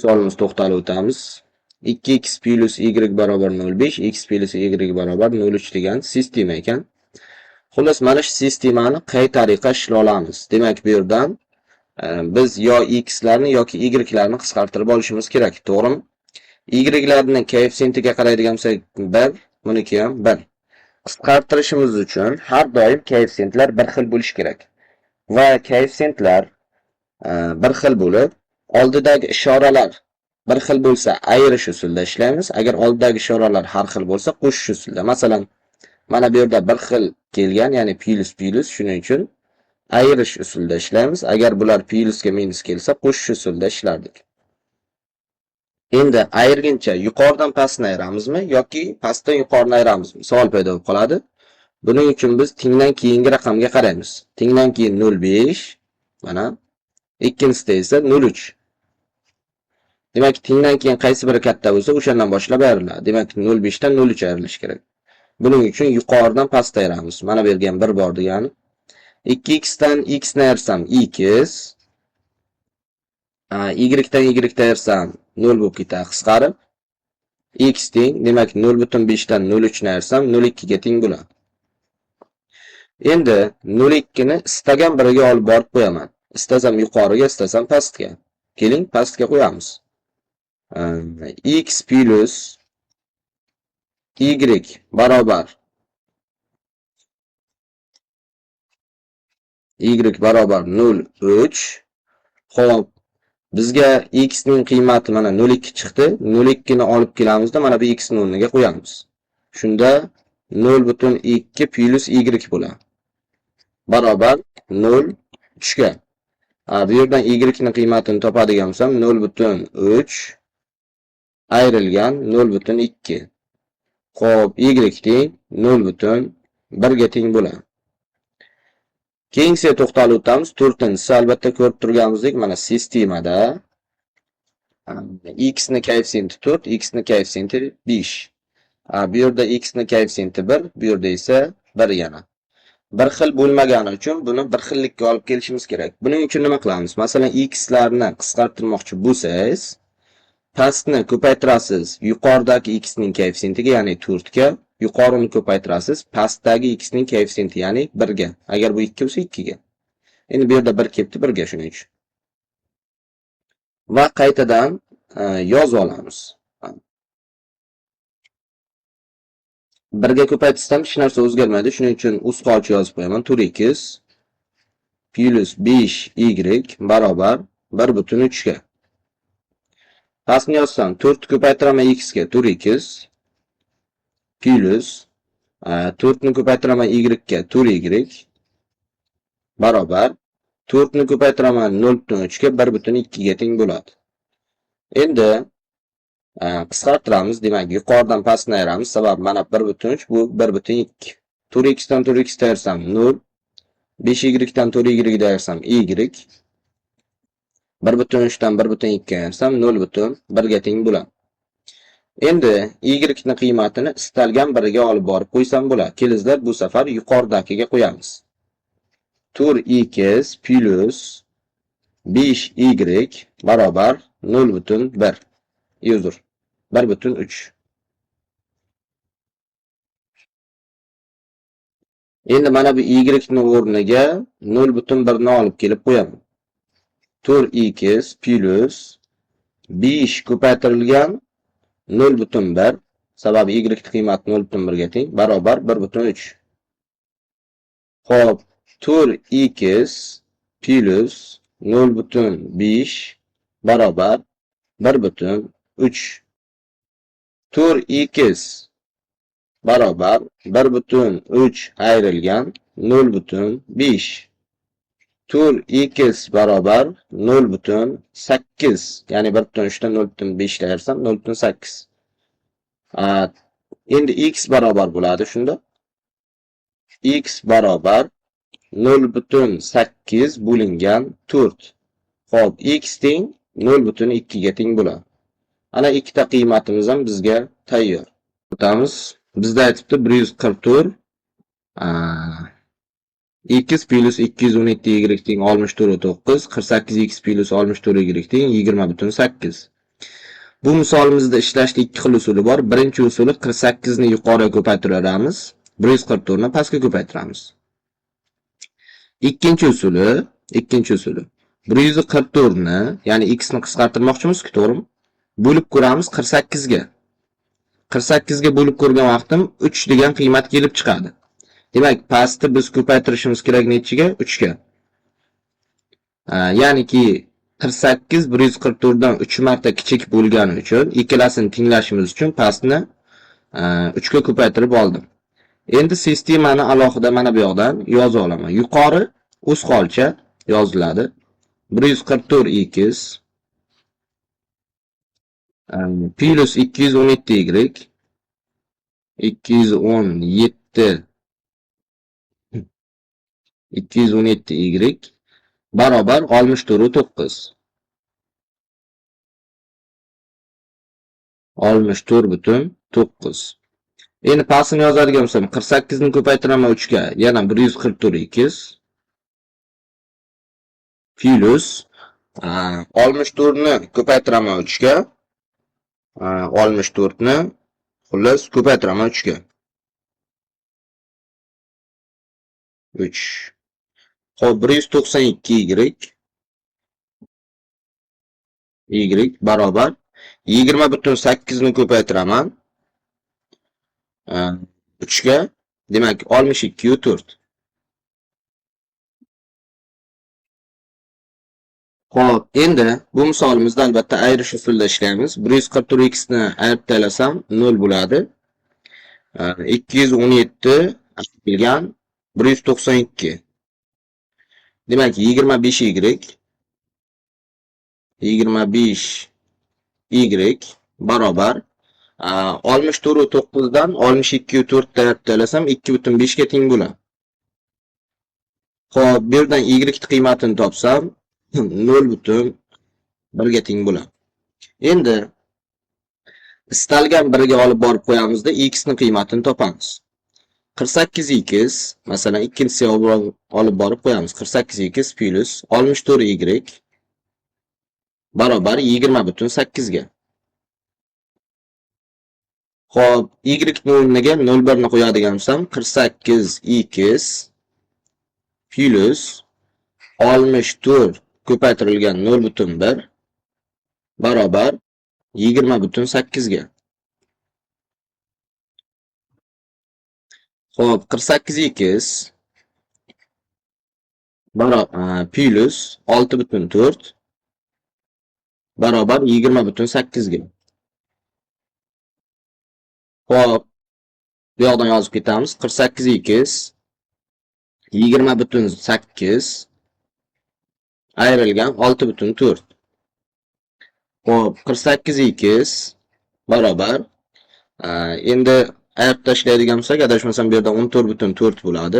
misolimiz to'xtalib o'tamiz. 2x plus y barobar 0,5, x plus y barobar 0,3 degan sistema ekan. Xullas, mana shu sistemani qay tariqa ishlay olamiz? Demak, bu yerdan biz yo x larni yoki y larni qisqartirib olishimiz kerak, to'g'rimi? Y larning koeffitsiyentiga qaraydigan bo'lsak 1, buniki ham 1. Qisqartirishimiz uchun har doim koeffitsiyentlar bir xil bo'lishi kerak. Va koeffitsiyentlar bir xil bo'lib, oldidagi ishoralar bir xil bo'lsa ayirish usulida ishlaymiz. Agar oldidagi ishoralar har xil bo'lsa qo'shish usulida. Masalan, mana bu yerda bir xil kelgan, ya'ni plus, shuning uchun ayirish usulida ishlaymiz. Agar bular plusga minus kelsa qo'shish usulida ishlardik. Endi ayirguncha yuqoridan pastni ayiramizmi yoki pastdan yuqorini ayiramizmi? Savol paydo bo'lib qoladi. Buning uchun biz tengdan keyingi raqamga qaraymiz. Tengdan keyin 0,5, mana ikkinchisida esa 0,3. Demak, tengdan keyin qaysi biri katta bo'lsa, o'shandan boshlab ayriladi. Demak, 0,5 dan 0,3 ayrilishi kerak. Buning uchun yuqoridan pastga ayiramiz. Mana bergan 1 bor degani. 2x dan x ni ayirsam x, y dan y ayirsam 0 bo'lib ketadi qisqarib. X teng, demak 0,5 dan 0,3 ni ayirsam 0,2 ga teng bo'ladi. Endi 0,2 ni istagan biriga olib borib qo'yaman. Istasam yuqoriga, istasam pastga. Keling, pastga qo'yamiz. X plus y barobar y barobar 0,3. Xo'p, bizga x ning qiymati mana 0,2 chiqdi. 0,2 ni olib kelamizda mana bu x ni o'rniga qo'yamiz. Shunda 0,2 plus y bo'ladi. Barobar 0,3 ga. Bu yerdan y ni qiymatini topadigan bo'lsam 0,3 ayrilgan 0,2. Xo'p, y teng 0,1 ga teng bo'ladi. Keyingiga to'xtalib o'tamiz. 4-inchisi albatta ko'rib turganimizdek, mana sistemada x ni koeffitsiyenti 4, x ni koeffitsiyenti 5. Bu yerda x ni koeffitsiyenti 1, bu yerda esa 1 yana. Bir xil bo'lmagani uchun buni bir xillikka olib kelishimiz kerak. Buning uchun nima qilamiz? Masalan, x larni qisqartirmoqchi bo'lsangiz, pastni ko'paytirasiz yuqoridagi x ning koeffitsiyentiga, ya'ni 4 ga, yuqorini ko'paytirasiz pastdagi x ning koeffitsiyenti, ya'ni 1 ga. Agar bu 2 bo'lsa 2 ga. Endi bu yerda 1 kelibdi 1 ga, shuning uchun. Va qaytadan yozib olamiz. 1 ga ko'paytirsam hech narsa o'zgarmaydi. Shuning uchun ustqochi yozib qo'yaman. 4x plus 5y barobar 1,3 ga. Pastni yozsam 4 ko'paytiraman x ga 4x plus 4 ni ko'paytiraman y ga 4y barobar 4 ni ko'paytiraman 0,3 ga 1,2 ga teng bo'ladi. Endi qisqartiramiz. Demak, yuqoridan pastni ayiramiz. Sabab mana 1,3, bu 1,2. 4x dan 4x ayirsam 0, 5y dan 4y ayirsam y, 1,3 dan 1,2 ayirsam 0,1 ga teng bo'ladi. Endi y ni qiymatini istalgan biriga olib borib qo'ysam bo'ladi. Kelingizlar, bu safar yuqoridagiga qo'yamiz. 4x plus 5y barobar 0,1. Uzr, 1,3. Endi mana bu y ni o'rniga 0,1 ni olib kelib qo'yaman. 4x plus 5 ko'paytirilgan 0,1, sababi y qiymati 0,1 ga teng, barobar 1,3. Xo'p, 4x plus 0,5 barobar 1,3. 4x barobar 1,3 ayrilgan 0,5. 4x barobar 0,8. Ya'ni 1,3 dan 0,5 ayirsam 0,8. Endi x barobar bo'ladi shunda. X barobar 0,8 bo'lingan 4. Xo'p, x teng 0,2 ga teng bo'ladi. Ana ikkita qiymatimiz ham bizga tayyor. O'tamiz. Bizda aytibdi 144 x plus 217y teng 64,9, 48x plus 64y teng 20,8. Bu misolimizda ishlashda ikki xil usuli bor. Birinchi usuli 48 ni yuqoriga ko'paytiramiz, 144 ni pastga ko'paytiramiz. Ikkinchi usuli 144 ni, ya'ni x ni qisqartirmoqchimiz-ku, to'g'rimi? Bo'lib ko'ramiz 48 ga. 48 ga bo'lib ko'rgan vaqtim 3 degan qiymat kelib chiqadi. Demak, pastni biz ko'paytirishimiz kerak nechiga? 3 ga. Ya'niki 48 144 dan 3 marta kichik bo'lgani uchun ikkalasini tenglashimiz uchun pastni 3 ga ko'paytirib oldim. Endi sistemani alohida mana bu yoqdan yoza olaman. Yuqori o'z holicha yoziladi. 144x plus 217y 217y barobar 64.9. 64.9. Endi pastini yozadigan bo'lsam 48 ni ko'paytiraman 3 ga, yana 144x plus 64 ni ko'paytiraman 3 ga, 64 ni xullas ko'paytiraman 3 ga. 3. Xo'p, 192y barobar 20.8 ni ko'paytiraman 3 ga, demak 62.4. Xo'p, endi bu misolimizda albatta ayirish usulida ishlaymiz. 144x ni ayirib tashlasam 0 bo'ladi. 217 bilgan 192. Demak 25y barobar 64.9 dan 62.4 ayirib tashlasam 2.5 ga teng bo'ladi. Xo'p, bu yerdan y qiymatini topsam 0.1 ga teng bo'ladi. Endi istalgan biriga olib borib qo'yamizda x ni qiymatini topamiz. 48x, masalan, ikkinchisiga olib borib qo'yamiz. 48x plus 64y barobar 20.8 ga. Xo'p, y ni o'rniga 0.1 ni qo'yadigan bo'lsam, 48x plus 64 ko'paytirilgan 0.1 barobar 20.8 ga. Xo'p, 48x plus 6.4 barobar 20.8 ga. Xo'p, bu yoqdan yozib ketamiz. 48x 20.8 ayrilgan 6.4. Xo'p, 48x barobar endi ayirib tashlaydigan bo'lsak, adashmasam bu yerda 14.4 bo'ladi.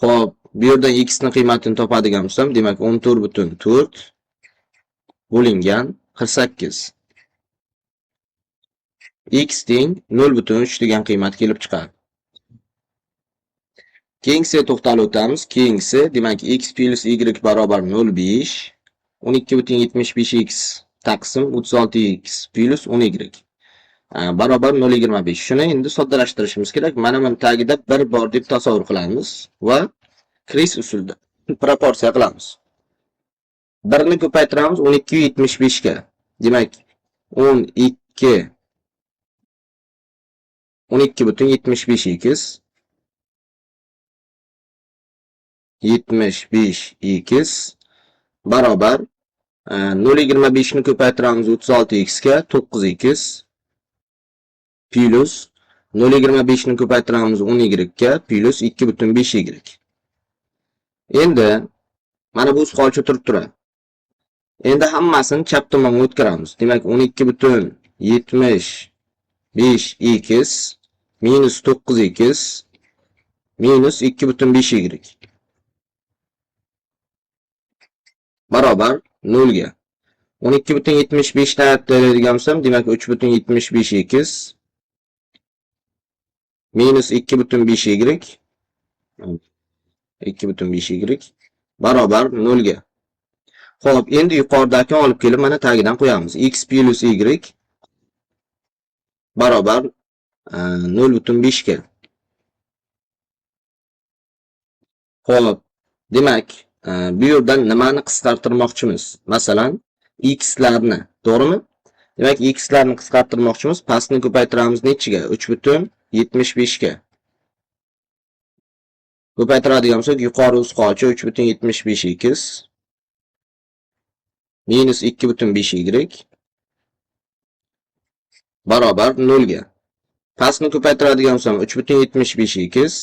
Xo'p, bu yerdan x ni qiymatini topadigan bo'lsam, demak 14.4 bo'lingan 48. X teng 0.3 degan qiymat kelib chiqadi. Keyingisiga to'xtalib o'tamiz. Keyingisi, demak x plus y barobar 0.5, 12.75x taqsim 36x plus 10y barobar 0.25. Shuni endi soddalashtirishimiz kerak. Mana buni tagida bir bor deb tasavvur qilamiz va Kris usulida proporsiya qilamiz. 1 ni ko'paytiramiz 12.75 ga. Demak 12.75x 75x barobar 0.25 ni ko'paytiramiz 36x ga 9x plus 0.25 ni ko'paytiramiz 10y ga plus 2.5y. Endi mana bu holicha turib turadi. Endi hammasini chap tomonga o'tkazamiz. Demak 12.75x minus 9x minus 2.5y barobar 0 ga. 12.75 dan ayiradigan bo'lsam, demak 3.75x minus 2.5y 2.5y barobar 0 ga. Xo'p, endi yuqoridagini olib kelib mana tagidan qo'yamiz. X plus y barobar 0,5 ga. Xo'p, demak, bu yerdan nimani qisqartirmoqchimiz? Masalan, x larni, to'g'rimi? Demak, x larni qisqartirmoqchimiz. Pastni ko'paytiramiz nechiga? 3,75 ga. Ko'paytiradigan bo'lsak, yuqori uzqochi 3,75x minus 2,5y barobar 0 ga. Pastni ko'paytiradigan bo'lsam 3,75x.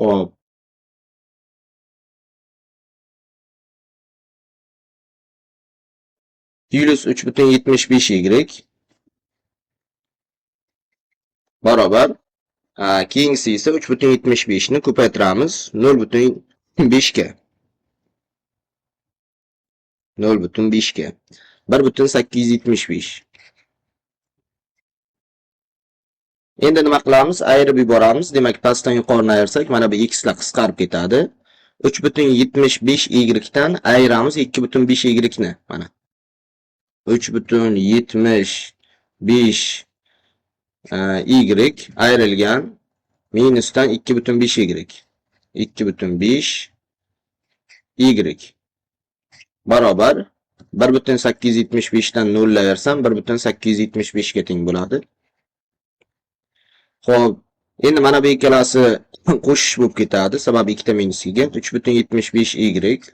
Xo'p. Plus 3,75y barobar keyingisi esa 3,75 ni ko'paytiramiz 0,5 ga. 0,5 ga. 1,875. Endi nima qilamiz? Ayirib yuboramiz. Demak, pastdan yuqorini ayirsak, mana bu x lar qisqarib ketadi. 3,75y dan ayiramiz 2,5y ni. Mana 3,75 y ayrilgan minusdan 2,5y. 2,5 y barobar 1,875 dan 0 laversam 1,875 ga teng bo'ladi. Xo'p, endi mana bu ikkalasi qo'shish bo'lib ketadi. Sababi ikkita minus kelgan. 3,75y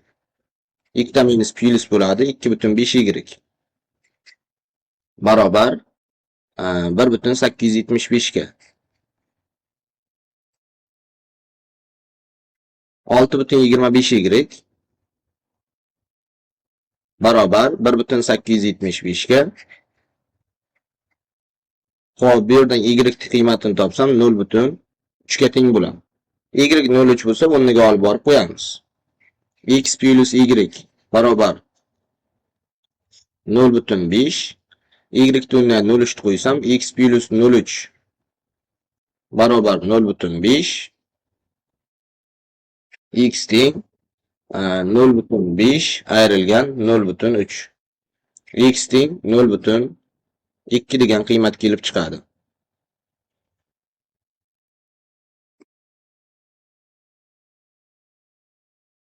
ikkita minus plus bo'ladi 2,5y barobar 1,875 ga. 6,25y barobar 1,875 ga. Xo'p, bu yerdan y qiymatini topsam 0,3 ga teng bo'ladi. Y 0,3 bo'lsa, o'rniga olib borib qo'yamiz. X plus y barobar 0,5. Y o'rniga 0,3 qo'ysam, x plus 0,3 barobar 0,5. X teng 0,5 ayrilgan 0,3. X teng 0,2 degan qiymat kelib chiqadi.